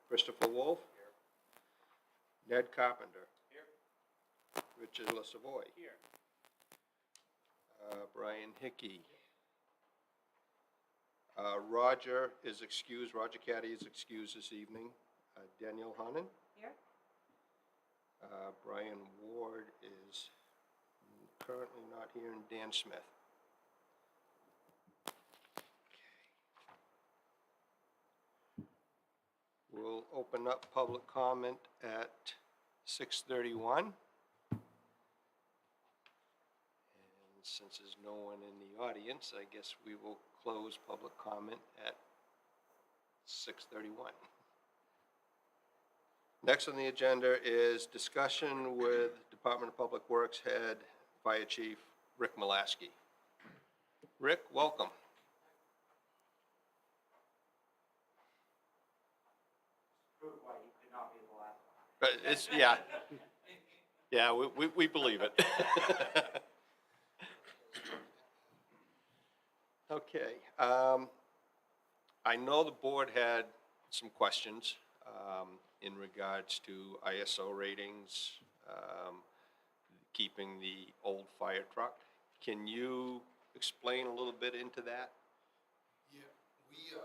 Christopher Wolf. Here. Ned Carpenter. Here. Richard LaSavoy. Here. Brian Hickey. Roger is excused, Roger Caddy is excused this evening. Daniel Hannan. Here. Brian Ward is currently not here, and Dan Smith. We'll open up public comment at 6:31. And since there's no one in the audience, I guess we will close public comment at 6:31. Next on the agenda is discussion with Department of Public Works Head Fire Chief Rick Mulaski. Rick, welcome. Prove why he could not be the last one. But it's, yeah. Yeah, we believe it. Okay. I know the board had some questions in regards to ISO ratings, keeping the old fire truck. Can you explain a little bit into that? Yeah, we,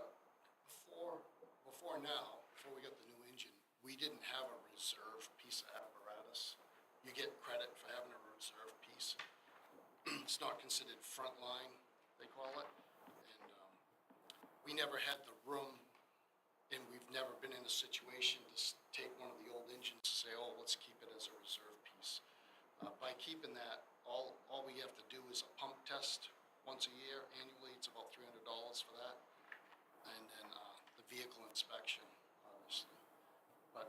before now, before we got the new engine, we didn't have a reserve piece of apparatus. You get credit for having a reserve piece. It's not considered frontline, they call it. And we never had the room, and we've never been in a situation to take one of the old engines and say, oh, let's keep it as a reserve piece. By keeping that, all we have to do is a pump test once a year. Annually, it's about $300 for that. And then the vehicle inspection, obviously. But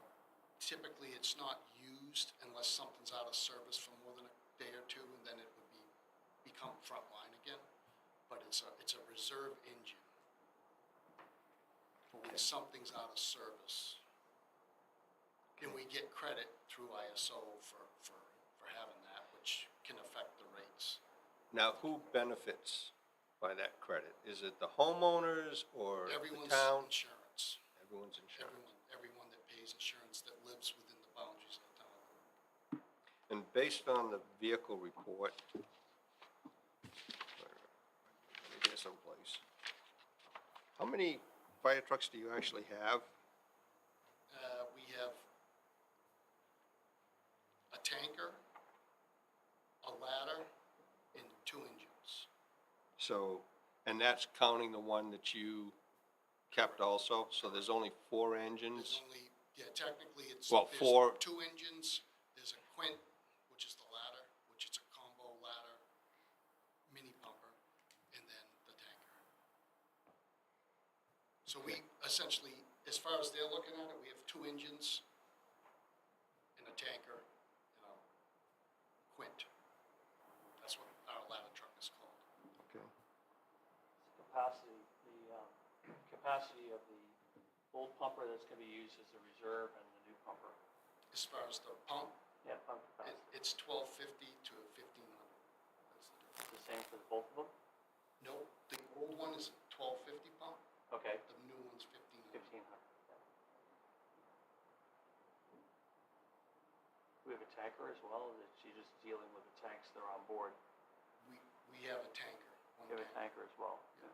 typically, it's not used unless something's out of service for more than a day or two, and then it would become frontline again. But it's a reserve engine for when something's out of service. And we get credit through ISO for having that, which can affect the rates. Now, who benefits by that credit? Is it the homeowners or Everyone's the town? insurance. Everyone's insurance. Everyone that pays insurance that lives within the boundaries of the town. And based on the vehicle report, maybe here someplace, how many fire trucks do you actually have? We have a tanker, a ladder, and 2 engines. So, and that's counting the one that you kept also, so there's only 4 engines? There's only, yeah, technically it's, Well, there's 4. 2 engines, there's a quint, which is the ladder, which is a combo ladder, mini pumper, and then the tanker. So we essentially, as far as they're looking at it, we have 2 engines and a tanker and a quint. That's what our ladder truck is called. Okay. Capacity of the old pumper that's going to be used as a reserve and the new pumper. As far as the pump, Yeah, pump capacity. it's 1250 to 1500. That's the difference. The same for both of them? No, the old one is 1250 pump, Okay, the new one's 1500. 1,500. We have a tanker as well, or is she just dealing with the tanks that are on board? We have a tanker. One We have a tanker. tanker as well. Yeah.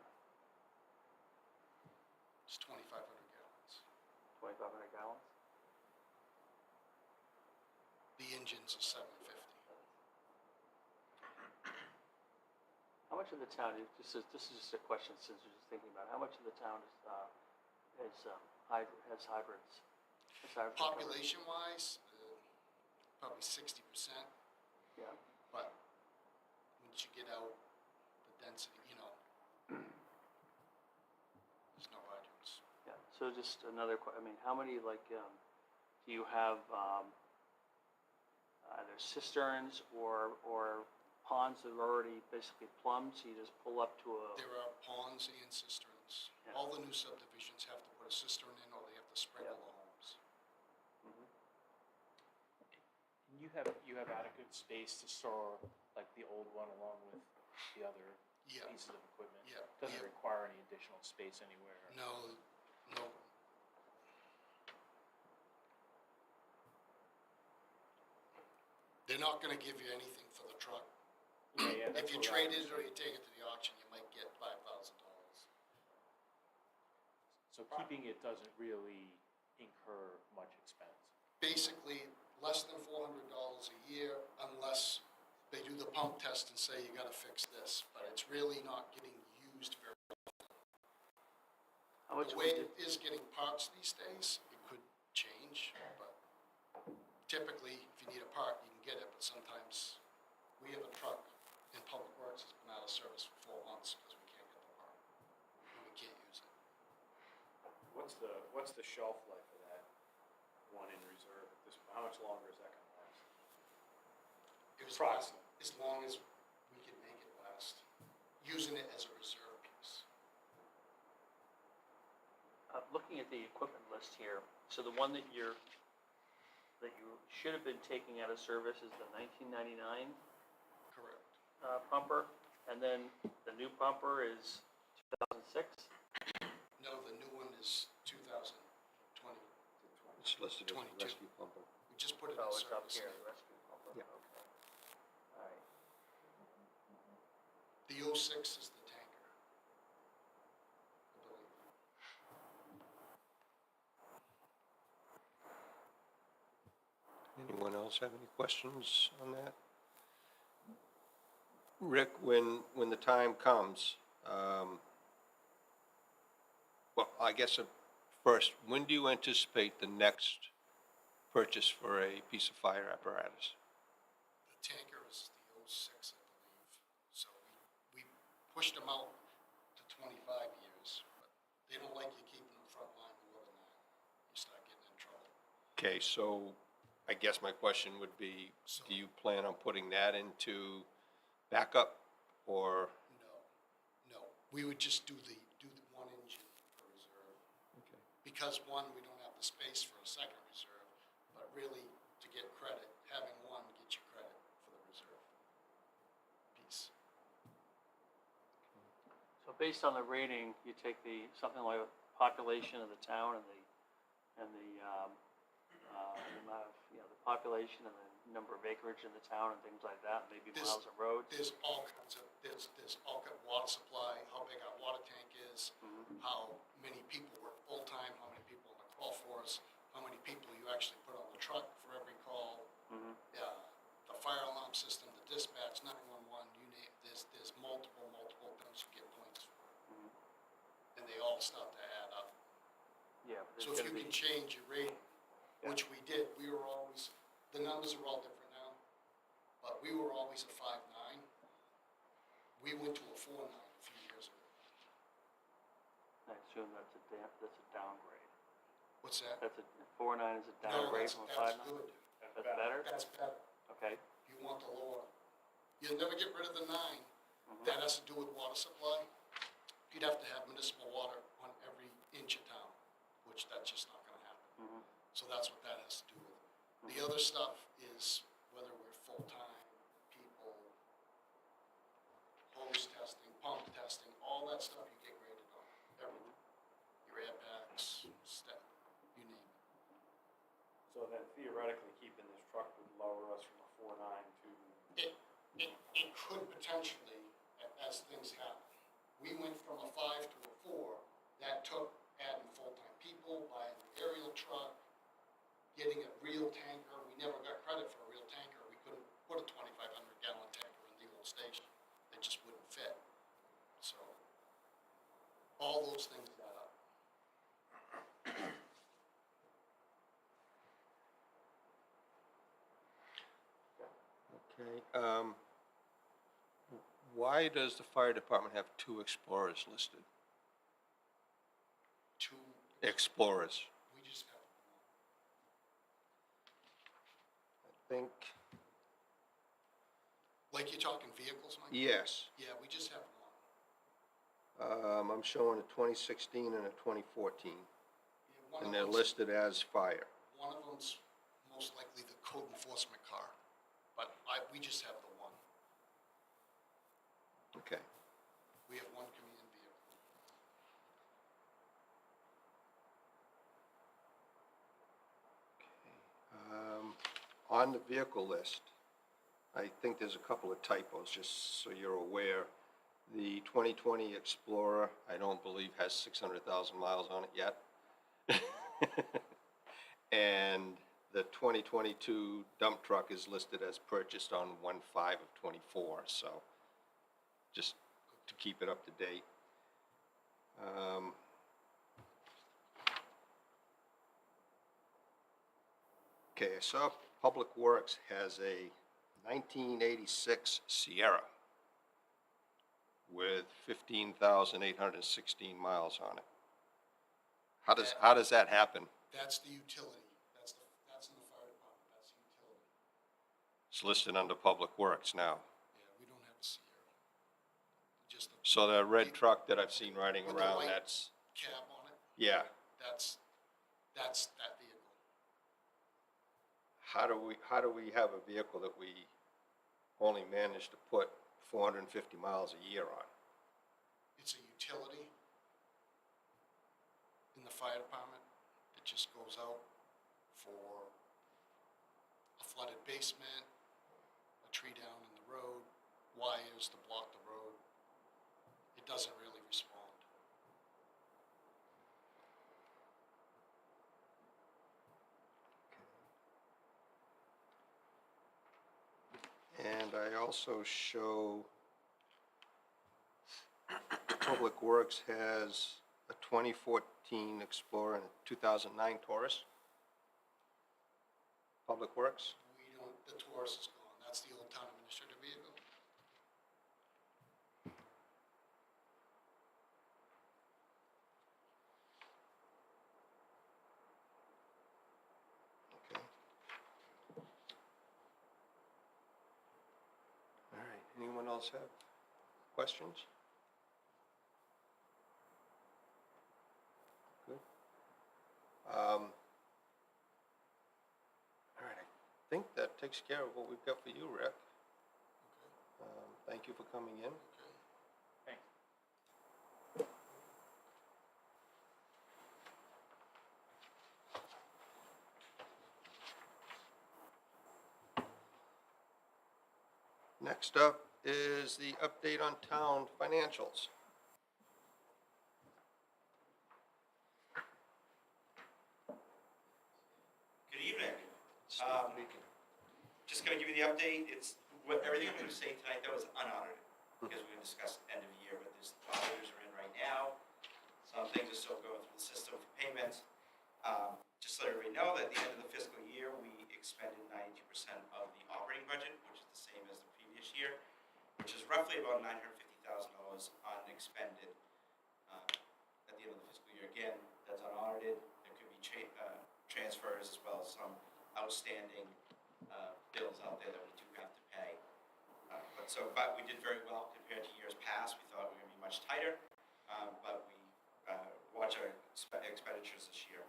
It's 2,500 gallons. 2,500 gallons? The engines are 750. How much of the town, this is just a question since we're just thinking about it, how much of the town has hybrids? Has hybrids covered? Population-wise, probably 60%, Yeah, but once you get out, the density, there's no hydrants. yeah. So just another I mean, how many, like, do you have either cisterns or ponds that are already basically plumbed, so you just pull up to a... There are ponds and cisterns. Yeah. All the new subdivisions have to put a cistern in, or they have to sprinkle the homes. Mhm. And you have adequate space to store like the old one along with the other Yeah. pieces of equipment? Yeah. Doesn't Yeah. require any additional space anywhere? No. They're not gonna give you anything for the truck. Yeah, that's If you what I trade was it or saying. you take it to the auction, you might get $5,000. So keeping it doesn't really incur much expense. Basically, less than $400 a year unless they do the pump test and say you gotta fix this, but it's really not getting used very. How much The we way did, it is getting parts these days, it could change, but typically, if you need a part, you can get it, but sometimes we have a truck in Public Works that's been out of service for 4 months because we can't get the part, and we can't use it. What's the shelf life of that one in reserve? How much longer is that gonna last? It was Approximate. as long as we could make it last, using it as a reserve piece. looking at the equipment list here, so the one that you should have been taking out of service is the 1999 Correct. pumper, and then the new pumper is 2006? No, the new one is 2020. It's listed as a 22. rescue pumper. We just put it in Oh, it's up service. here, the rescue pumper, Yeah. okay. All right. The 06 is the tanker, I believe. Anyone else have any questions on that? Rick, when the time comes, well, I guess first, when do you anticipate the next purchase for a piece of fire apparatus? The tanker is the 06, I believe. So we pushed them out to 25 years, but they don't like you keeping them front line more than that. You start getting in trouble. Okay, so I guess my question would be, do you plan on putting that into backup or? No. We would just do the one engine for reserve. Okay. Because one, we don't have the space for a second reserve, but really, to get credit, having one gets you credit for the reserve piece. So based on the rating, you take something like population of the town and the amount of, the population and the number of acreage in the town and things like that, maybe miles of roads. There's all kinds of, there's all kind of water supply, how big our water tank is, how many people work full-time, how many people on the call force, how many people you actually put on the truck for every call. The fire alarm system, the dispatch, 911, you name, there's multiple things you get points for. And they all start to add up. Yeah, but So there's if you gonna be, can change your rating, which we did, we were always, the numbers are all different now, but we were always a 5.9. We went to a 4.9 a few years ago. I assume that's a downgrade. What's that? That's a 4.9 is a No, downgrade from a that's 5.9? good. That's better? That's better. Okay. You want the lower. You'll never get rid of the 9. That has to do with water supply. You'd have to have municipal water on every inch of town, which that's just not gonna happen. So that's what that has to do with. The other stuff is whether we're full-time, people, hose testing, pump testing, all that stuff you get graded on, everything. Your air packs, step, you name it. So then theoretically, keeping this truck would lower us from a 4.9 to, It could potentially, as things happen. We went from a 5 to a 4, that took adding full-time people, buying an aerial truck, getting a real tanker. We never got credit for a real tanker. We couldn't put a 2,500-gallon tanker in the old station. It just wouldn't fit. So, all those things add up. Okay, why does the fire department have 2 Explorers listed? 2, Explorers. we just have I think, like you're talking vehicles, Mike? yes. Yeah, we just have one. I'm showing a 2016 and a 2014, Yeah, one and of they're them's- listed as fire. One of them's most likely the code enforcement car, but we just have the one. Okay. We have one command vehicle. On the vehicle list, I think there's a couple of typos, just so you're aware. The 2020 Explorer, I don't believe has 600,000 miles on it yet. And the 2022 dump truck is listed as purchased on 1/5 of '24, so just to keep it up to date. Okay, I saw Public Works has a 1986 Sierra with 15,816 miles on it. How does that happen? That's the utility. That's in the fire department. That's the utility. It's listed under Public Works now. Yeah, we don't have a Sierra. Just a So the red truck that I've seen riding With the around, white- that's, cab on it. yeah. That's that vehicle. How do we have a vehicle that we only managed to put 450 miles a year on? It's a utility in the fire department. It just goes out for a flooded basement, a tree down in the road, wires to block the road. It doesn't really respond. And I also show Public Works has a 2014 Explorer and a 2009 Taurus. Public Works. We don't, the Taurus is gone. That's the old town administrator vehicle. Okay. All right, anyone else have questions? Good. All right, I think that takes care of what we've got for you, Rick. Thank you for coming in. Okay. Thanks. Next up is the update on town financials. Good evening. Just going to give you the update. It's everything I'm going to say tonight that was unaudited because we're going to discuss end of year, but there's auditors are in right now. Some things are still going through the system for payments. Just so everybody know that at the end of the fiscal year, we expended 92% of the operating budget, which is the same as the previous year, which is roughly about $950,000 unexpended at the end of the fiscal year. Again, that's unaudited. There could be transfers as well as some outstanding bills out there that we do have to pay. But we did very well compared to years past. We thought we were going to be much tighter, but we watch our expenditures this year.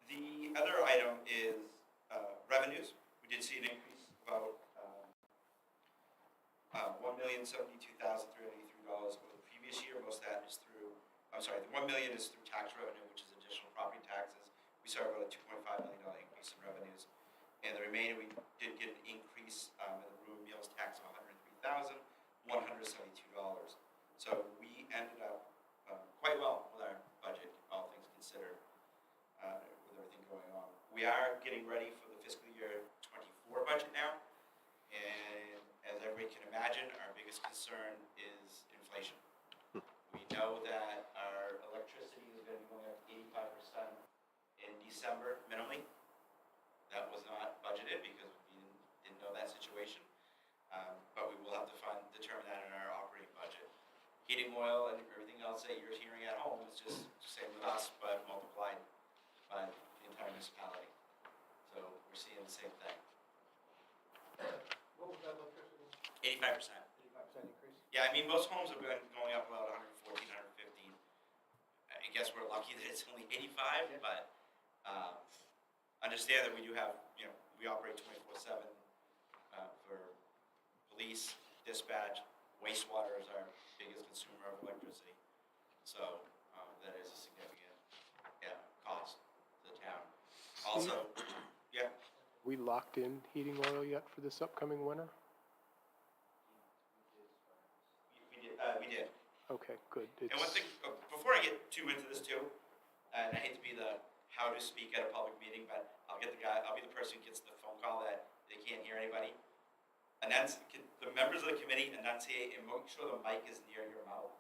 The other item is revenues. We did see an increase of about $1,072,383 over the previous year. Most of that is through, the $1 million is through tax revenue, which is additional property taxes. We saw about a $2.5 million increase in revenues. And the remainder, we did get an increase in the room meals tax of $103,172. So we ended up quite well with our budget, all things considered, with everything going on. We are getting ready for the fiscal year '24 budget now. And as everybody can imagine, our biggest concern is inflation. We know that our electricity is going to be going up 85% in December minimally. That was not budgeted because we didn't know that situation. But we will have to determine that in our operating budget. Heating oil and everything else that you're hearing at home is just the same with us, but multiplied by the entire municipality. So we're seeing the same thing. What was that electricity? 85%. 85% increase? Yeah, I mean, most homes have been going up about 114, 115. I guess we're lucky that it's only 85, but understand that we do have, we operate 24/7 for police, dispatch, wastewater is our biggest consumer of electricity. So that is a significant cost to the town. Also, yeah. We locked in heating oil yet for this upcoming winter? We did. Okay, good. And one thing, before I get too into this too, and I hate to be the how to speak at a public meeting, but I'll be the person who gets the phone call that they can't hear anybody. The members of the committee enunciate and make sure the mic is near your mouth.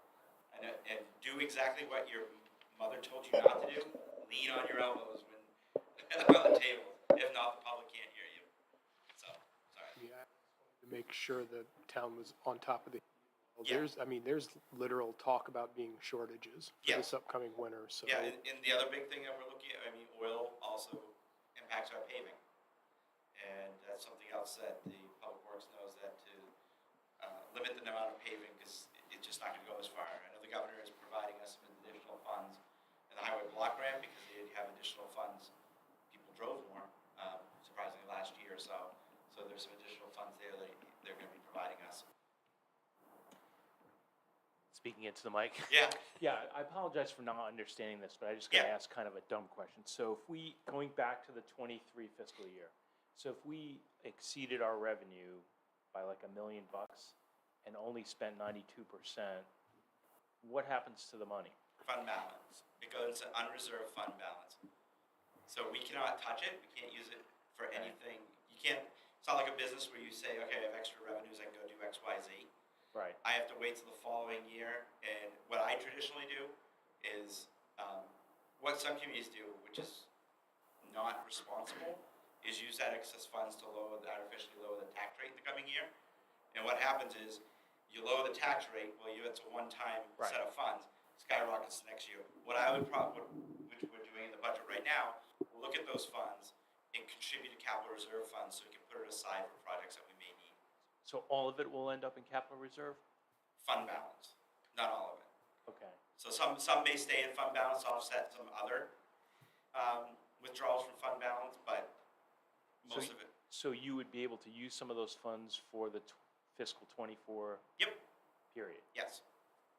And do exactly what your mother told you not to do. Lean on your elbows when on the table. If not, the public can't hear you. So, sorry. Yeah, to make sure the town was on top of the, Yeah. there's literal talk about being shortages for Yeah. this upcoming winter, so. Yeah, and the other big thing that we're looking at, oil also impacts our paving. And that's something else that the Public Works knows, that to limit the amount of paving, because it's just not gonna go as far. I know the governor is providing us some additional funds in the highway block grant, because they have additional funds. People drove more, surprisingly last year or so. So there's some additional funds there that they're gonna be providing us. Speaking into the mic. Yeah, Yeah, I apologize for not understanding this, but I just gotta Yeah. ask kind of a dumb question. So if we, going back to the 23 fiscal year, so if we exceeded our revenue by like $1 million and only spent 92%, what happens to the money? fund balance. It goes to unreserved fund balance. So we cannot touch it, we can't use it for anything. You can't, it's not like a business where you say, okay, I have extra revenues, I can go do X, Y, Z. Right. I have to wait till the following year, and what I traditionally do is, what some communities do, which is not responsible, is use that excess funds to artificially lower the tax rate in the coming year. And what happens is, you lower the tax rate, well, it's a one-time Right. set of funds, skyrockets the next year. What I would which we're doing in the budget right now, we'll look at those funds and contribute to capital reserve funds, so we can put it aside for projects that we may need. So all of it will end up in capital reserve? Fund balance, not all of it. Okay. So some may stay in fund balance, offset some other withdrawals from fund balance, but most of it. So you would be able to use some of those funds for the fiscal 24 Yep. period? Yes.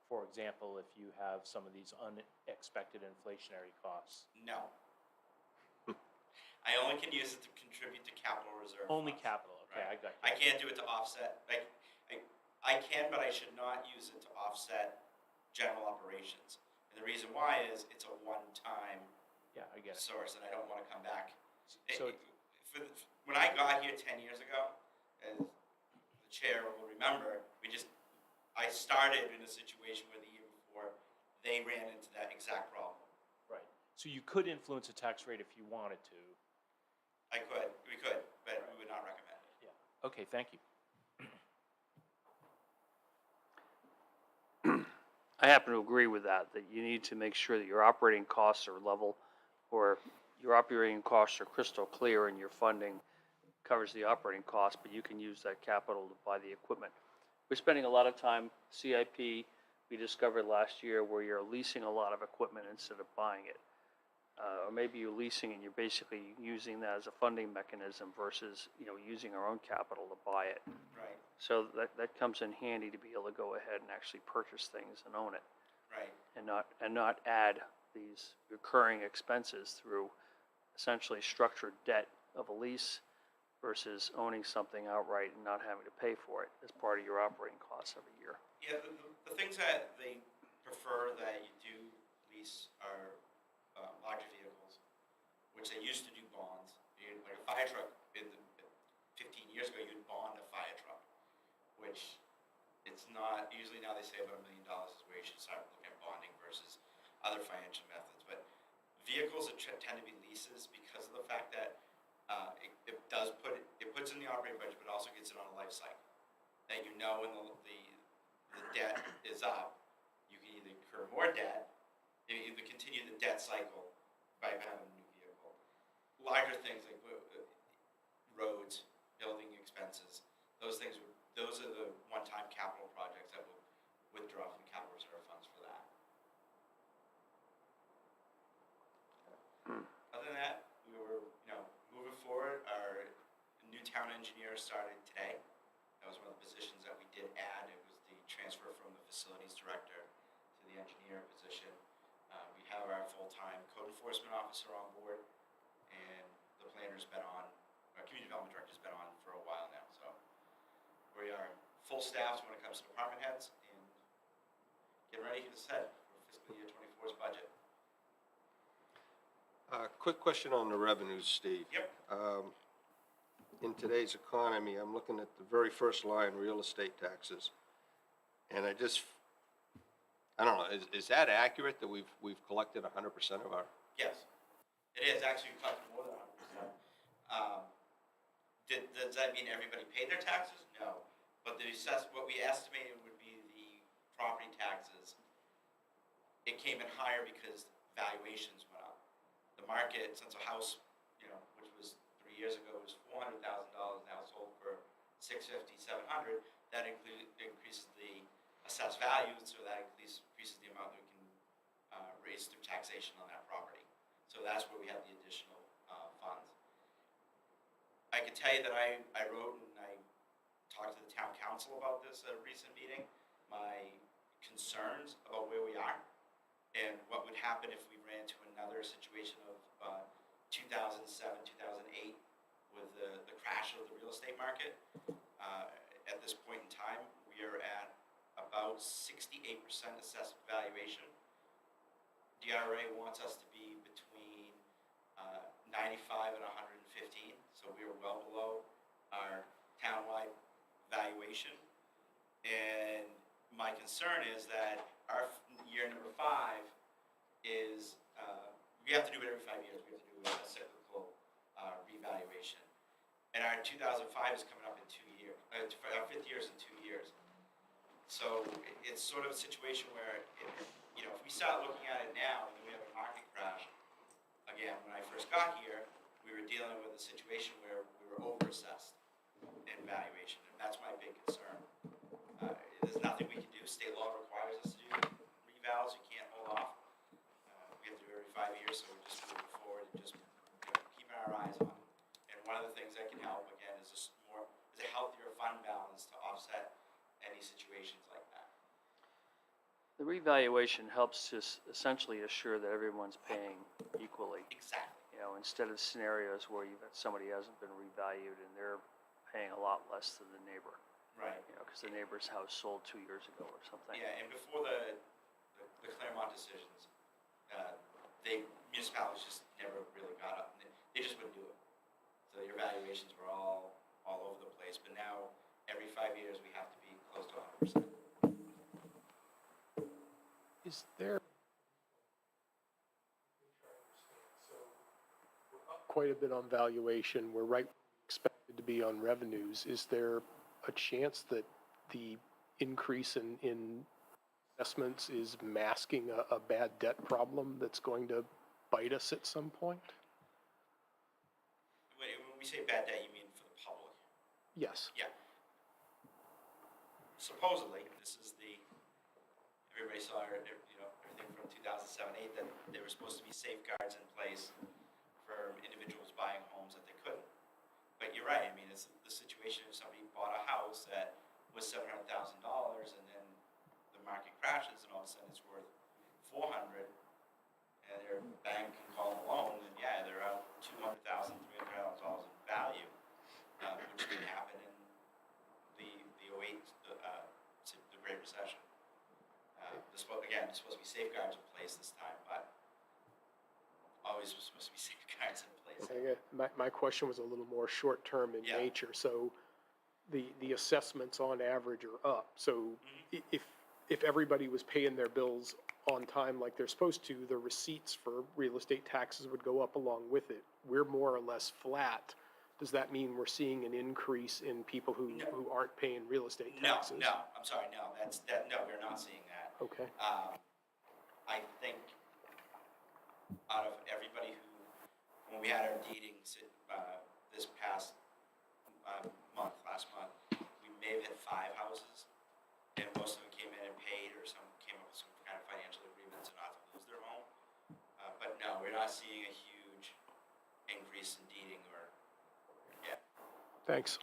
For example, if you have some of these unexpected inflationary costs? No. I only can use it to contribute to capital reserve. Only funds. capital, okay, Right. I got you. I can't do it to offset, I can, but I should not use it to offset general operations. And the reason why is, it's a one-time Yeah, I get it. source, and I don't wanna come back. So, When I got here 10 years ago, as the chair will remember, I started in a situation where the year before, they ran into that exact problem. right, so you could influence a tax rate if you wanted to. We could, but we would not recommend it. Yeah, okay, thank you. I happen to agree with that you need to make sure that your operating costs are level, or your operating costs are crystal clear and your funding covers the operating costs, but you can use that capital to buy the equipment. We're spending a lot of time, CIP, we discovered last year, where you're leasing a lot of equipment instead of buying it. Or maybe you're leasing and you're basically using that as a funding mechanism versus, using our own capital to buy it. Right, So that comes in handy to be able to go ahead and actually purchase things and own it, right. and not add these recurring expenses through essentially structured debt of a lease versus owning something outright and not having to pay for it as part of your operating costs every year. Yeah, the things that they prefer that you do lease are larger vehicles, which they used to do bonds. Like a fire truck, 15 years ago, you'd bond a fire truck, which it's not, usually now they say about $1 million is where you should start looking at bonding versus other financial methods. But vehicles tend to be leases because of the fact that it puts in the operating budget, but also gets it on a life cycle. That when the debt is up, you can either incur more debt, you either continue the debt cycle by having a new vehicle. Larger things like roads, building expenses, those are the one-time capital projects that will withdraw from the capital reserve funds for that. Other than that, we were, moving forward. Our new town engineer started today. That was one of the positions that we did add. It was the transfer from the facilities director to the engineer position. We have our full-time code enforcement officer on board, and the planner's been on, our community development director's been on for a while now, so. We are full staffs when it comes to department heads and getting ready, as I said, for fiscal year 24's budget. Quick question on the revenues, Steve. Yep. In today's economy, I'm looking at the very first line, real estate taxes. And I don't know, is that accurate that we've collected 100% of our? Yes, it is, actually, we collected more than 100%. Does that mean everybody paid their taxes? No, but what we estimated would be the property taxes. It came in higher because valuations went up. The market, since a house, which was 3 years ago, was $400,000, now sold for $650,000, $700,000. That increases the assessed value, so that increases the amount that we can raise through taxation on that property. So that's where we have the additional funds. I can tell you that I wrote and I talked to the town council about this at a recent meeting, my concerns about where we are and what would happen if we ran into another situation of 2007, 2008 with the crash of the real estate market. At this point in time, we are at about 68% assessed valuation. DRA wants us to be between 95 and 115, so we are well below our townwide valuation. And my concern is that our year number 5 is, we have to do it every 5 years. We have to do a cyclical revaluation. And our 2005 is coming up in 2 years. Our 5th year is in 2 years. So it's sort of a situation where, if we start looking at it now, and then we have a market crash, again, when I first got here, we were dealing with a situation where we were overassessed in valuation, and that's my big concern. There's nothing we can do. State law requires us to do revals. You can't hold off. We have to do it every 5 years, so we're just moving forward and just keeping our eyes on it. And one of the things that can help, again, is a healthier fund balance to offset any situations like that. The revaluation helps to essentially assure that everyone's paying equally. Exactly. Instead of scenarios where somebody hasn't been revalued and they're paying a lot less than the neighbor. Right. Because the neighbor's house sold 2 years ago or something. Yeah, and before the Claremont decisions, municipalities just never really got up. They just wouldn't do it. So your valuations were all over the place. But now, every 5 years, we have to be close to 100%. Is there quite a bit on valuation? We're right expected to be on revenues. Is there a chance that the increase in assessments is masking a bad debt problem that's going to bite us at some point? When we say bad debt, you mean for the public? Yes. Yeah. Supposedly, everybody saw everything from 2007-8 that there were supposed to be safeguards in place for individuals buying homes that they couldn't. But you're right. I mean, it's the situation if somebody bought a house that was $700,000 and then the market crashes and all of a sudden it's worth $400,000 and their bank can call them a loan, and yeah, they're out $200,000, $300,000 in value, which did happen in the 08, the Great Recession. There's supposed to be safeguards in place this time, but always was supposed to be safeguards in place. My question was a little more short-term in Yeah. nature. So the assessments on average are up. So if everybody was paying their bills on time like they're supposed to, the receipts for real estate taxes would go up along with it. We're more or less flat. Does that mean we're seeing an increase in people who aren't paying real estate taxes? No, I'm sorry, no, no, we're not seeing that. Okay. I think out of everybody when we had our deeding this past last month, we may have hit 5 houses, and most of them came in and paid, or some came up with some kind of financial agreements and not to lose their home. But no, we're not seeing a huge increase in deeding Thanks.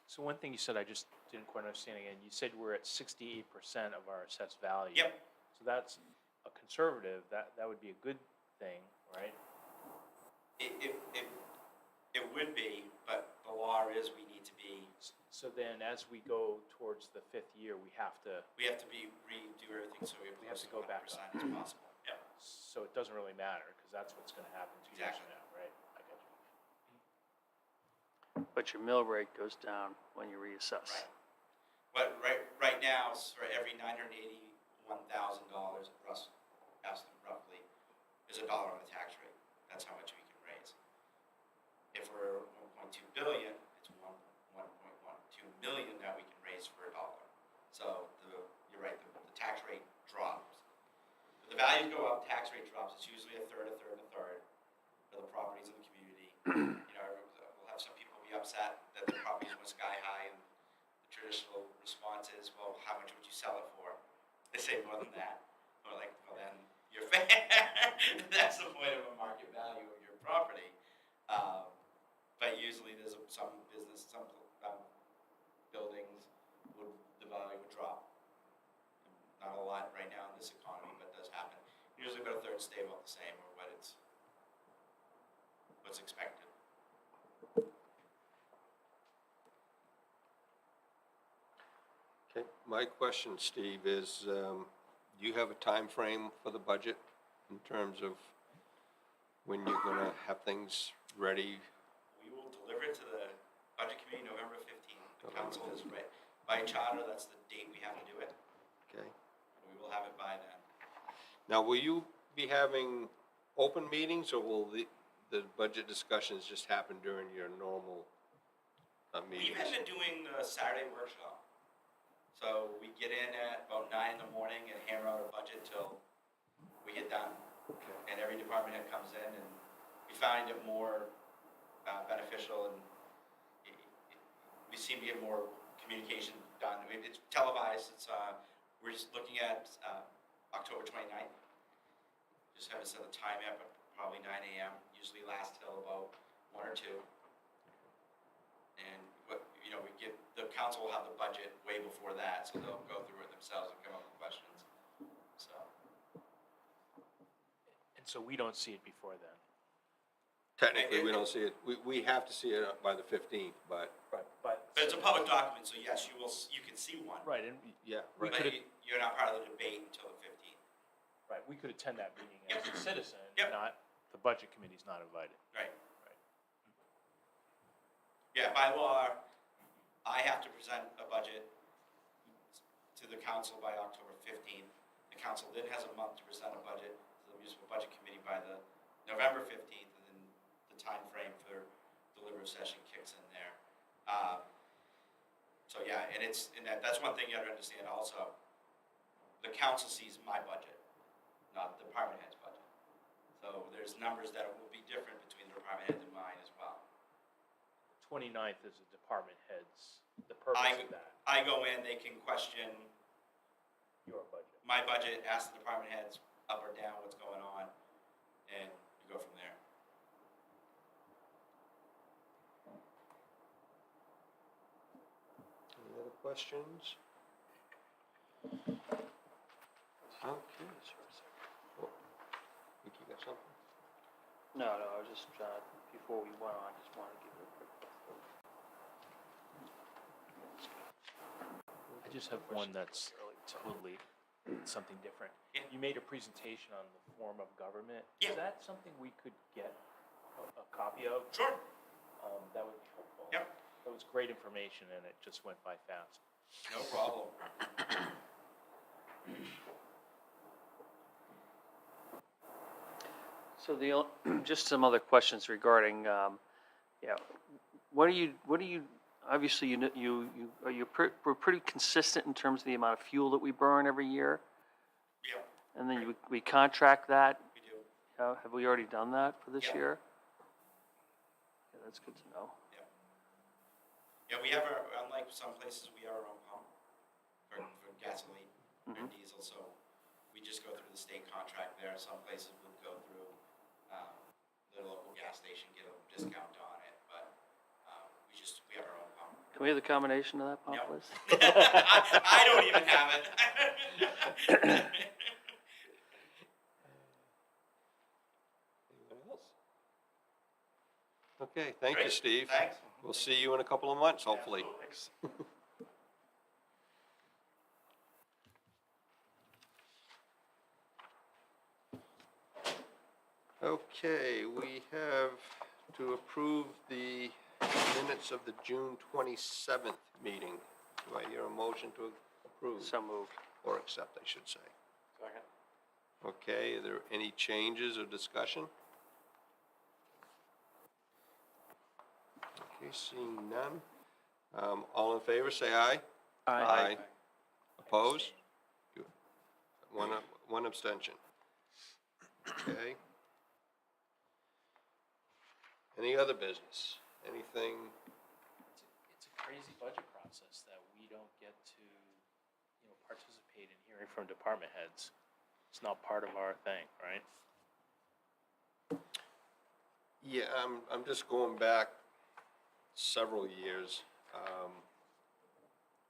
So one thing you said, I just didn't quite understand again. You said we're at 68% of our assessed value. Yep. So that's a conservative. That would be a good thing, right? It would be, but the law is we need to be, So then, as we go towards the 5th year, we have to, redo everything so we're We have close to to go back 100% up. as possible. Yep. so it doesn't really matter, because that's what's gonna happen 2 years Exactly. from now, right? I got you. But your mill rate goes down when you reassess. Right. But right now, for every $981,000, Russ estimate roughly, is $1 on the tax rate. That's how much we can raise. If we're 1.2 billion, it's 1.12 million that we can raise for $1. So you're right, the tax rate drops. If the values go up, tax rate drops. It's usually a third, a third, a third for the properties in the community. We'll have some people be upset that the properties went sky high, and the traditional response is, well, how much would you sell it for? They say more than that. We're like, well, then you're fair. That's the point of a market value of your property. But usually there's some business, some buildings, the value would drop. Not a lot right now in this economy, but it does happen. Usually about a third stay about the same, or what's expected. Okay, my question, Steve, is, do you have a time frame for the budget in terms of when you're gonna have things ready? We will deliver it to the budget committee November 15th. The council is right. By charter, that's the date we have to do it. Okay. We will have it by then. Now, will you be having open meetings, or will the budget discussions just happen during your normal We've meetings? been doing the Saturday workshop. So we get in at about 9 in the morning and hammer out a budget till we get done. Okay. And every department head comes in, and we find it more beneficial, and we seem to get more communication done. It's televised. We're just looking at October 29th. Just haven't set the time yet, but probably 9 a.m. Usually lasts till about 1 or 2. And the council will have the budget way before that, so they'll go through it themselves and come up with questions. So And so we don't see it before then. Technically, we don't see it, we have to see it by the 15th, but, Right, but. but it's a public document, so yes, you can see one. Right, and, yeah, We right. But could've- you're not part of the debate until the 15th. right, we could attend that meeting as a citizen, Yep. not, the budget committee's not invited. Right. Right. Yeah, by law, I have to present a budget to the council by October 15th. The council then has a month to present a budget to the municipal budget committee by the November 15th, and then the time frame for deliberative session kicks in there. So yeah, and that's one thing you have to understand also. The council sees my budget, not the department head's budget. So there's numbers that will be different between the department heads and mine as well. 29th is the department heads, the purpose of that, I go in, they can question your budget. my budget, ask the department heads up or down what's going on, and you go from there. Any other questions? Okay. Oh, think you got something? No, I was just, before we went on, I just wanted to give you a quick. I just have one that's totally something different. Yeah. You made a presentation on the form of government. Yeah. Is that something we could get a copy of? Sure. That would be helpful. Yep. It was great information, and it just went by fast. No problem. So just some other questions regarding, what do you, obviously, we're pretty consistent in terms of the amount of fuel that we burn every year, Yeah, and then we contract that. we do. Have we already done that for this Yeah. year? Yeah, that's good to know. Yeah, we have unlike some places, we have our own pump for gasoline or diesel, so we just go through the state contract there. Some places would go through the local gas station, get a discount on it, but we have our own pump. Can we have the combination of that pump, No. please? I don't even have it. Anyone else? Okay, thank you, Great, Steve. thanks. We'll see you in a couple of months, hopefully. Okay, we have to approve the minutes of the June 27th meeting. Do I hear a motion to approve? So moved. Or accept, I should say. Second. Okay, are there any changes or discussion? Okay, seeing none. All in favor, say aye. Aye. Opposed? Good. One abstention. Okay. Any other business? Anything? It's a crazy budget process that we don't get to, participate in hearing from department heads. It's not part of our thing, right? Yeah, I'm just going back several years.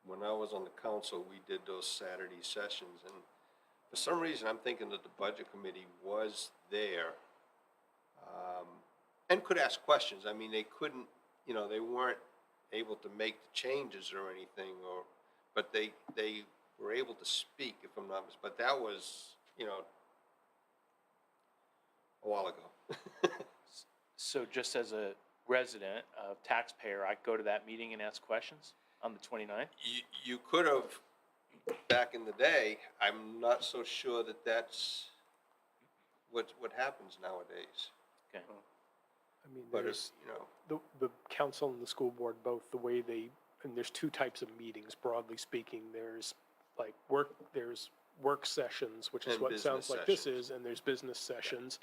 When I was on the council, we did those Saturday sessions, and for some reason, I'm thinking that the budget committee was there, and could ask questions. I mean, they couldn't, they weren't able to make the changes or anything, but they were able to speak, if I'm not mistaken, but that was, a while ago. So just as a resident, a taxpayer, I go to that meeting and ask questions on the 29th? You could have, back in the day. I'm not so sure that that's what happens nowadays. Okay. I mean, But there's, it's, the council and the school board, both the way they, and there's two types of meetings, broadly speaking. There's there's work sessions, which is And what it sounds business like this sessions. is, and there's business sessions.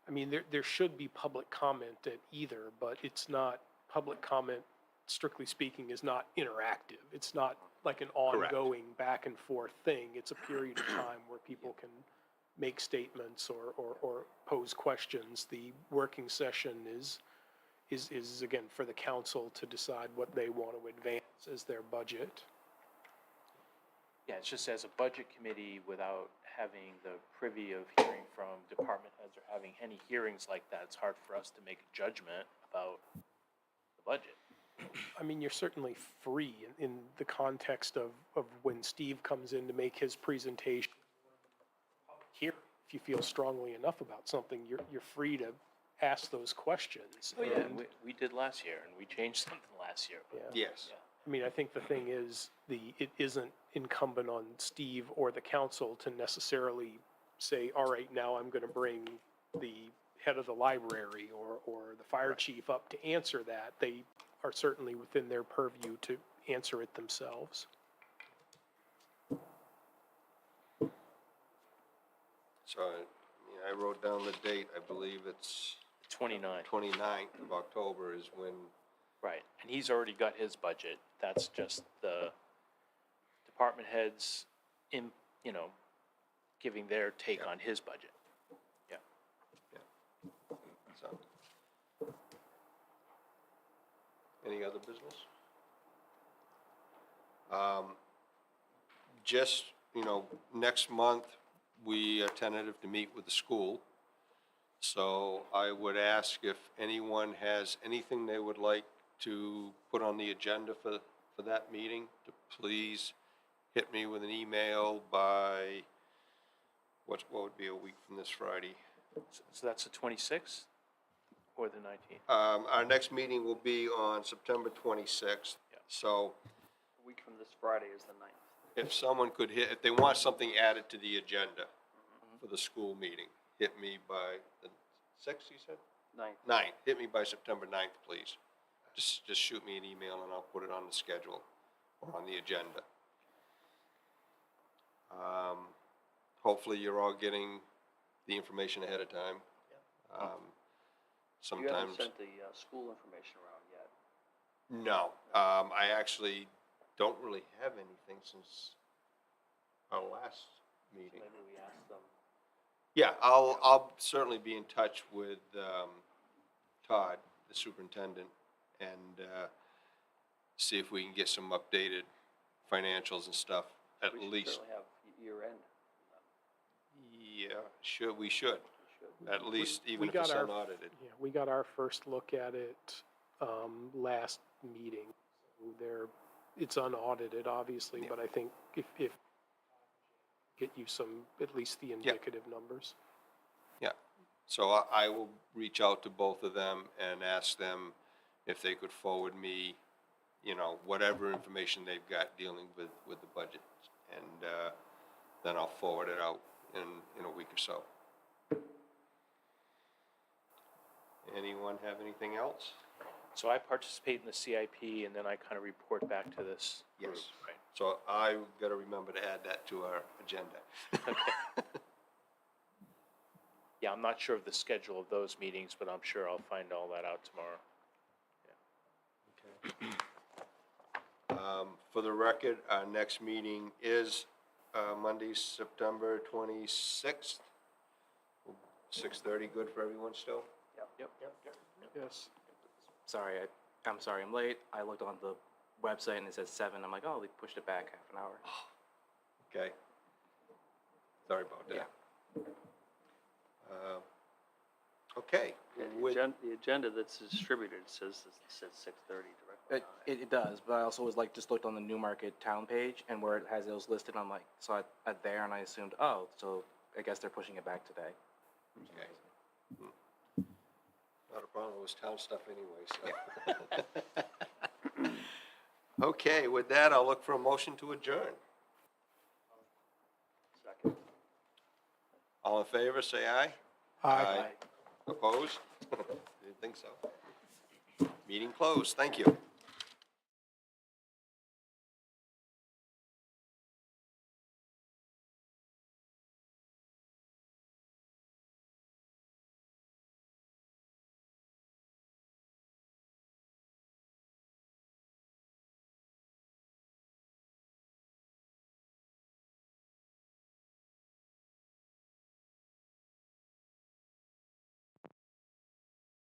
I mean, there should be public comment at either, but it's not, public comment, strictly speaking, is not interactive. It's not like an Correct. ongoing back and forth thing. It's a period of time where people can make statements or pose questions. The working session is again for the council to decide what they want to advance as their budget. Yeah, it's just as a budget committee, without having the privy of hearing from department heads or having any hearings like that, it's hard for us to make a judgment about the budget. I mean, you're certainly free in the context of when Steve comes in to make his presentation. Here, if you feel strongly enough about something, you're free to ask those questions. Oh, yeah, And, we did last year, and we changed something last year. yeah. yes. I mean, I think the thing is, it isn't incumbent on Steve or the council to necessarily say, all right, now I'm gonna bring the head of the library or the fire chief up to answer that. They are certainly within their purview to answer it themselves. So, I wrote down the date. I believe it's 29, 29th of October is when, right, and he's already got his budget. That's just the department heads giving their take on his budget. so. Any other business? Just, next month, we are tentative to meet with the school. So I would ask if anyone has anything they would like to put on the agenda for that meeting, to please hit me with an email by, what would be a week from this Friday? So that's the 26th or the 19th? Our next meeting will be on September 26th. Yeah. So A week from this Friday is the 9th. if someone could if they want something added to the agenda for the school meeting, hit me by the 6th, you said? 9th. 9th, hit me by September 9th, please. Just shoot me an email and I'll put it on the schedule or on the agenda. Hopefully you're all getting the information ahead of time. You haven't Sometimes, sent the school information around yet. no, I actually don't really have anything since our last So meeting. maybe we ask them. Yeah, I'll certainly be in touch with, Todd, the superintendent, and, see if we can get some updated financials and stuff, at We should least. certainly have year end. Yeah, we should. We should. at least, we even if got it's our- unaudited. Yeah, we got our first look at it, last meeting. It's unaudited, obviously, Yeah. but I think if get you some, at least the indicative numbers. Yeah, so I will reach out to both of them and ask them if they could forward me, you know, whatever information they've got dealing with the budget. And, then I'll forward it out in a week or so. Anyone have anything else? So I participate in the CIP and then I kind of report back to this group, Yes. right? So I gotta remember to add that to our agenda. Yeah, I'm not sure of the schedule of those meetings, but I'm sure I'll find all that out tomorrow. For the record, our next meeting is Monday, September 26th. 6:30, good for everyone still? Yep. Yes. Sorry, I'm sorry I'm late. I looked on the website and it says 7. I'm like, oh, they pushed it back half an hour. Okay. Sorry about that. Yeah. Okay. with- The agenda that's distributed says 6:30 directly. It does, but I also was like, just looked on the Newmarket town page and where it has those listed, I'm like, saw it at there and I assumed, oh, so I guess they're pushing it back today. Okay. Not a problem, it was town stuff anyway, so. Okay, with that, I'll look for a motion to adjourn. Second. All in favor, say aye. Aye. Opposed? Didn't think so. Meeting closed, thank you.